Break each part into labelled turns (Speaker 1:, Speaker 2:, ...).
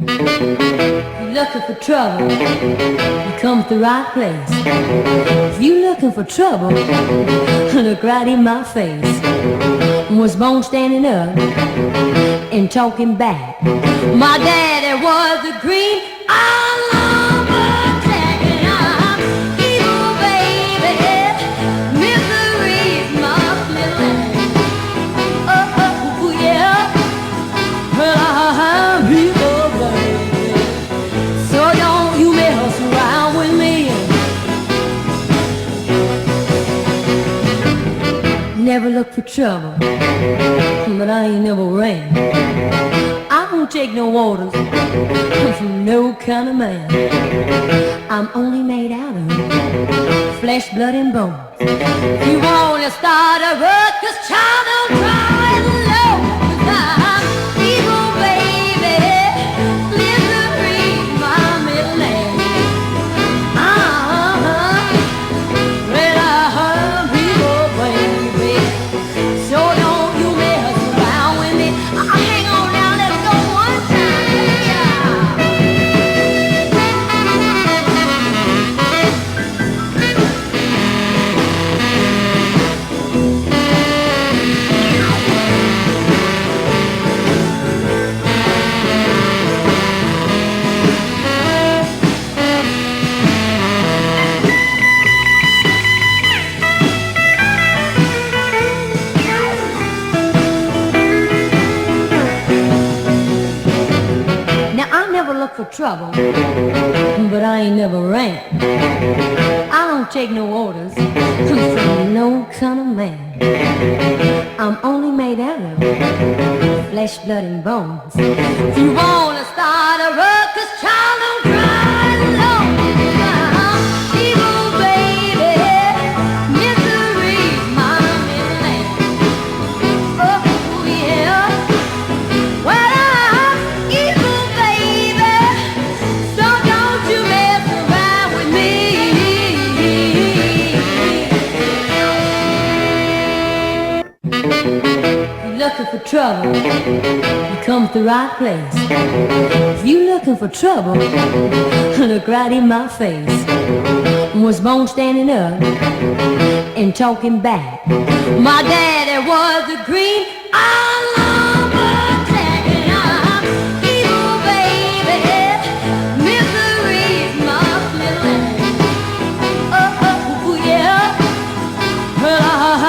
Speaker 1: You're looking for trouble, you come to the right place. If you looking for trouble, look right in my face. Was born standing up and talking back. My daddy was a green lumberjack, and I'm evil, baby. Misery's my middle name. Oh, yeah. Well, I'm evil, baby. So don't you mess around with me. Never look for trouble, but I ain't never ran. I don't take no orders from no kind of man. I'm only made out of flesh, blood, and bones. If you wanna start a ruckus, child, don't try it low. 'Cause I'm evil, baby. Misery's my middle name. Well, I'm evil, baby. So don't you mess around with me. Hang on now, let's go one time. Now I never look for trouble, but I ain't never ran. I don't take no orders from no kind of man. I'm only made out of flesh, blood, and bones. If you wanna start a ruckus, child, don't cry alone. I'm evil, baby. Misery's my middle name. Oh, yeah. Well, I'm evil, baby. So don't you mess around with me. You're looking for trouble, you come to the right place. If you looking for trouble, look right in my face. Was born standing up and talking back. My daddy was a green lumberjack, and I'm evil, baby. Misery's my middle name. Oh, yeah. Well,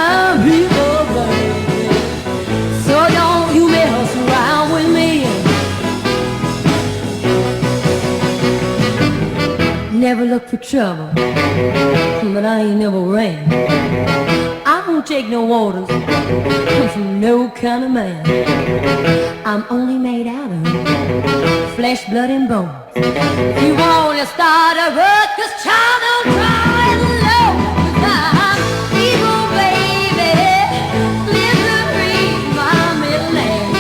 Speaker 1: I'm evil, baby. So don't you mess around with me. Never look for trouble, but I ain't never ran. I don't take no orders from no kind of man. I'm only made out of flesh, blood, and bones. If you wanna start a ruckus, child, don't try it low. 'Cause I'm evil, baby. Misery's my middle name.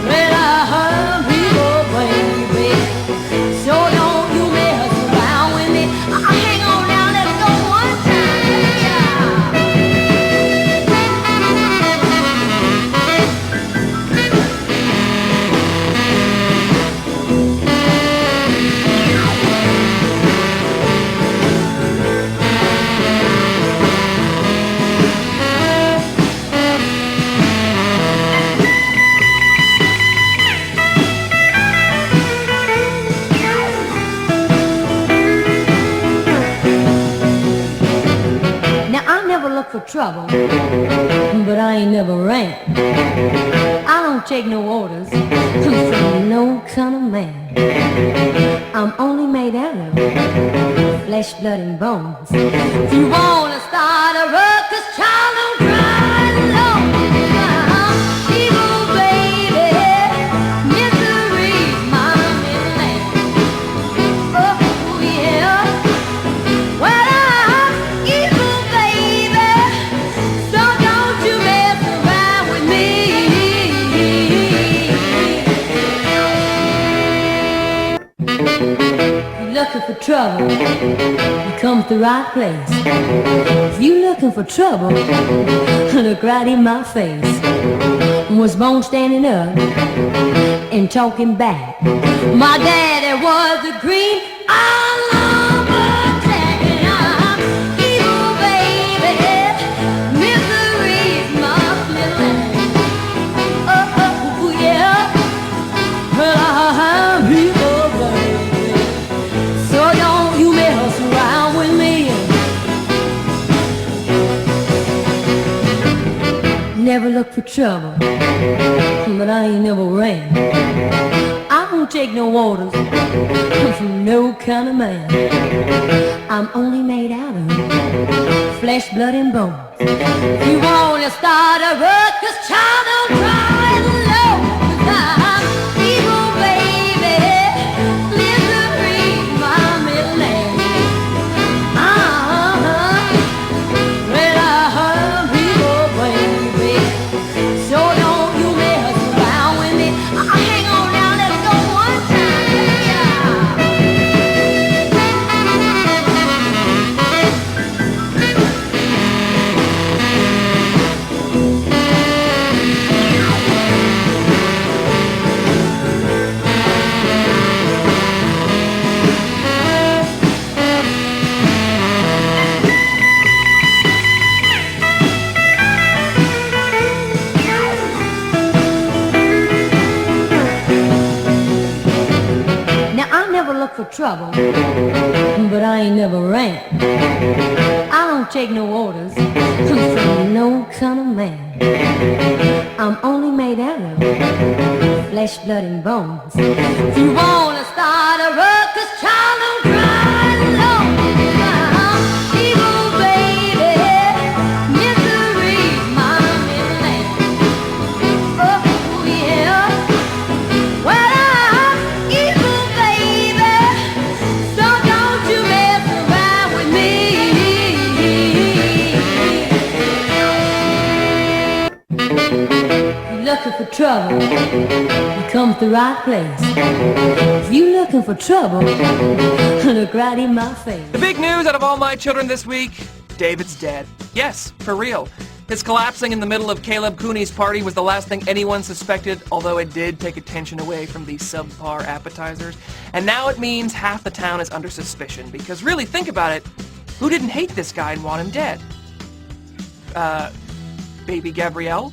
Speaker 1: Well, I'm evil, baby. So don't you mess around with me. Hang on now, let's go one time. Now I never look for trouble, but I ain't never ran. I don't take no orders from no kind of man. I'm only made out of flesh, blood, and bones. If you wanna start a ruckus, child, don't cry alone. I'm evil, baby. Misery's my middle name. Oh, yeah. Well, I'm evil, baby. So don't you mess around with me. You're looking for trouble, you come to the right place. If you looking for trouble, look right in my face. was born standing up and talking back. My daddy was the green lumberjack, and I'm evil, baby. Misery's my middle name. Oh, yeah. Well, I'm evil, baby. So don't you mess around with me. Never look for trouble, but I ain't never ran. I don't take no orders from no kind of man. I'm only made out of flesh, blood, and bones. If you wanna start a ruckus, child, don't cry alone. 'Cause I'm evil, baby. Misery's my middle name. Well, I'm evil, baby. So don't you mess around with me. Hang on now, let's go one time. Now I never look for trouble, but I ain't never ran. I don't take no orders from no kind of man. I'm only made out of flesh, blood, and bones. If you wanna start a ruckus, child, don't cry alone. I'm evil, baby. Misery's my middle name. Oh, yeah. Well, I'm evil, baby. So don't you mess around with me. You're looking for trouble, you come to the right place. If you looking for trouble, look right in my face.
Speaker 2: The big news out of All My Children this week, David's dead. Yes, for real. His collapsing in the middle of Caleb Cooney's party was the last thing anyone suspected, although it did take attention away from these subpar appetizers. And now it means half the town is under suspicion, because really, think about it, who didn't hate this guy and want him dead? Baby Gabrielle?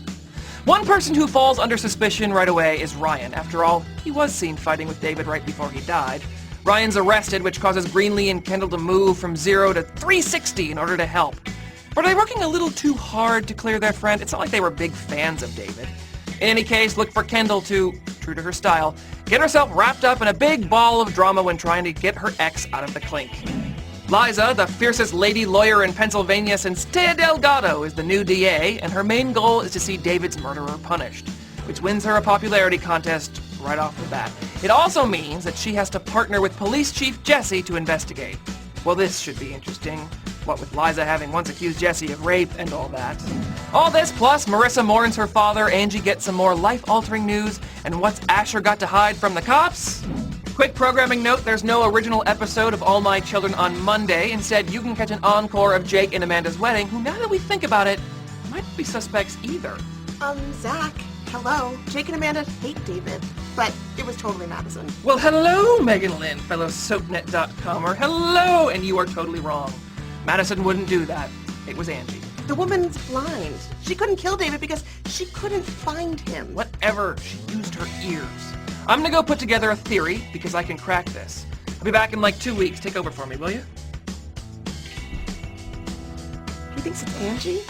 Speaker 2: One person who falls under suspicion right away is Ryan. After all, he was seen fighting with David right before he died. Ryan's arrested, which causes Greenlee and Kendall to move from 0 to 360 in order to help. But are they working a little too hard to clear their friend? It's not like they were big fans of David. In any case, look for Kendall to, true to her style, get herself wrapped up in a big ball of drama when trying to get her ex out of the clink. Liza, the fiercest lady lawyer in Pennsylvania since Tea Delgado, is the new DA, and her main goal is to see David's murderer punished, which wins her a popularity contest right off the bat. It also means that she has to partner with Police Chief Jesse to investigate. Well, this should be interesting, what with Liza having once accused Jesse of rape and all that. All this plus Marissa mourns her father, Angie gets some more life-altering news, and what's Asher got to hide from the cops? Quick programming note, there's no original episode of All My Children on Monday. Instead, you can catch an encore of Jake and Amanda's wedding, who, now that we think about it, might not be suspects either.
Speaker 3: Zach, hello. Jake and Amanda hate David, but it was totally Madison.
Speaker 2: Well, hello, Megan Lynn, fellow soapnet.comer. Hello, and you are totally wrong. Madison wouldn't do that. It was Angie.
Speaker 3: The woman's blind. She couldn't kill David because she couldn't find him.
Speaker 2: Whatever, she used her ears. I'm gonna go put together a theory, because I can crack this. I'll be back in like 2 weeks. Take over for me, will you?
Speaker 3: He thinks it's Angie?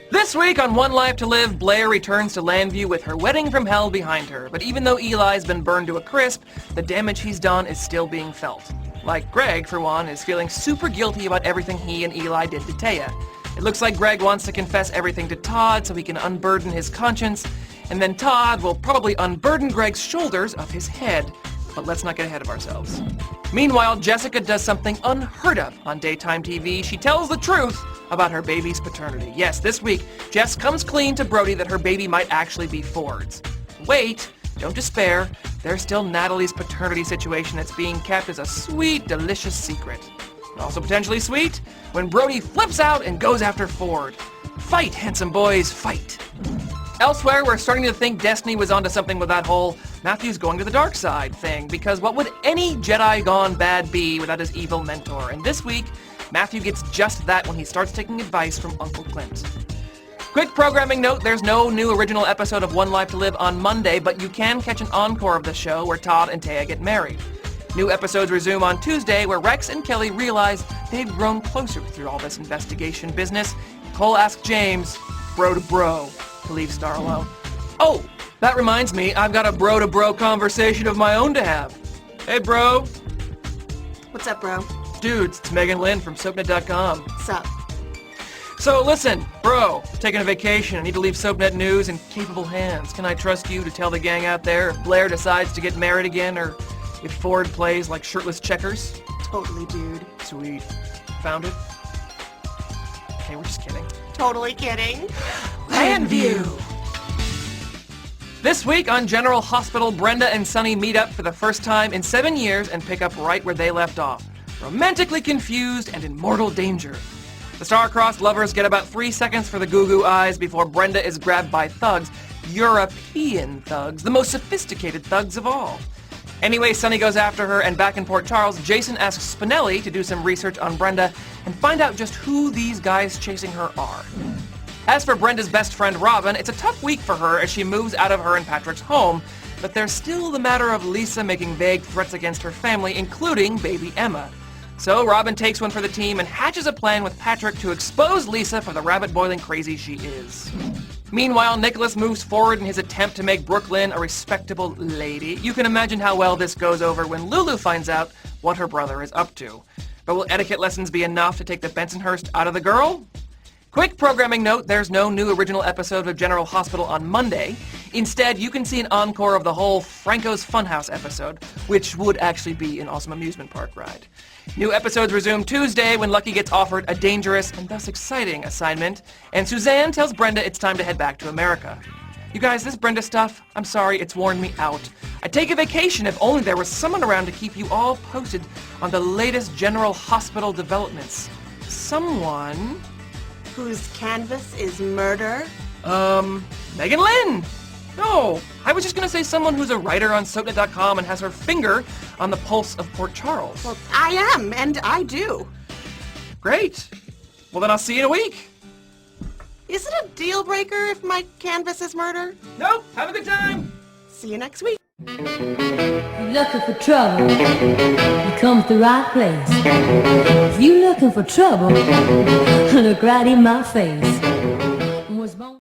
Speaker 2: This week on One Life to Live, Blair returns to Landview with her wedding from hell behind her. But even though Eli's been burned to a crisp, the damage he's done is still being felt. Like Greg, for one, is feeling super guilty about everything he and Eli did to Taya. It looks like Greg wants to confess everything to Todd so he can unburden his conscience, and then Todd will probably unburden Greg's shoulders of his head. But let's not get ahead of ourselves. Meanwhile, Jessica does something unheard of on daytime TV. She tells the truth about her baby's paternity. Yes, this week, Jess comes clean to Brody that her baby might actually be Ford's. Wait, don't despair. There's still Natalie's paternity situation that's being kept as a sweet, delicious secret. And also potentially sweet when Brody flips out and goes after Ford. Fight, handsome boys, fight. Elsewhere, we're starting to think Destiny was onto something with that whole Matthew's going to the dark side thing, because what would any Jedi gone bad be without his evil mentor? And this week, Matthew gets just that when he starts taking advice from Uncle Clint. Quick programming note, there's no new original episode of One Life to Live on Monday, but you can catch an encore of the show where Todd and Taya get married. New episodes resume on Tuesday, where Rex and Kelly realize they've grown closer through all this investigation business. Cole asks James, bro to bro, to leave Star alone. Oh, that reminds me, I've got a bro-to-bro conversation of my own to have. Hey, bro.
Speaker 3: What's up, bro?
Speaker 2: Dudes, it's Megan Lynn from SoapNet.com.
Speaker 3: What's up?
Speaker 2: So listen, bro, taking a vacation. I need to leave SoapNet News in capable hands. Can I trust you to tell the gang out there if Blair decides to get married again, or if Ford plays like shirtless checkers?
Speaker 3: Totally, dude.
Speaker 2: Sweet. Found it? Hey, we're just kidding.
Speaker 3: Totally kidding.
Speaker 2: Landview! This week on General Hospital, Brenda and Sunny meet up for the first time in 7 years and pick up right where they left off. Romantically confused and in mortal danger. The star-crossed lovers get about 3 seconds for the goo-goo eyes before Brenda is grabbed by thugs. European thugs, the most sophisticated thugs of all. Anyway, Sunny goes after her, and back in Port Charles, Jason asks Spinelli to do some research on Brenda and find out just who these guys chasing her are. As for Brenda's best friend Robin, it's a tough week for her as she moves out of her and Patrick's home, but there's still the matter of Lisa making vague threats against her family, including baby Emma. So Robin takes one for the team and hatches a plan with Patrick to expose Lisa for the rabbit-boiling crazy she is. Meanwhile, Nicholas moves forward in his attempt to make Brooklyn a respectable lady. You can imagine how well this goes over when Lulu finds out what her brother is up to. But will etiquette lessons be enough to take the Bensonhurst out of the girl? Quick programming note, there's no new original episode of General Hospital on Monday. Instead, you can see an encore of the whole Franco's Funhouse episode, which would actually be an awesome amusement park ride. New episodes resume Tuesday when Lucky gets offered a dangerous and thus exciting assignment, and Suzanne tells Brenda it's time to head back to America. You guys, this Brenda stuff, I'm sorry, it's worn me out. I'd take a vacation if only there was someone around to keep you all posted on the latest General Hospital developments. Someone...
Speaker 3: Whose canvas is murder?
Speaker 2: Megan Lynn! No, I was just gonna say someone who's a writer on SoapNet.com and has her finger on the pulse of Port Charles.
Speaker 3: Well, I am, and I do.
Speaker 2: Great. Well, then I'll see you in a week.
Speaker 3: Is it a deal breaker if my canvas is murder?
Speaker 2: Nope, have a good time.
Speaker 3: See you next week.
Speaker 1: You're looking for trouble, you come to the right place. If you're looking for trouble, look right in my face.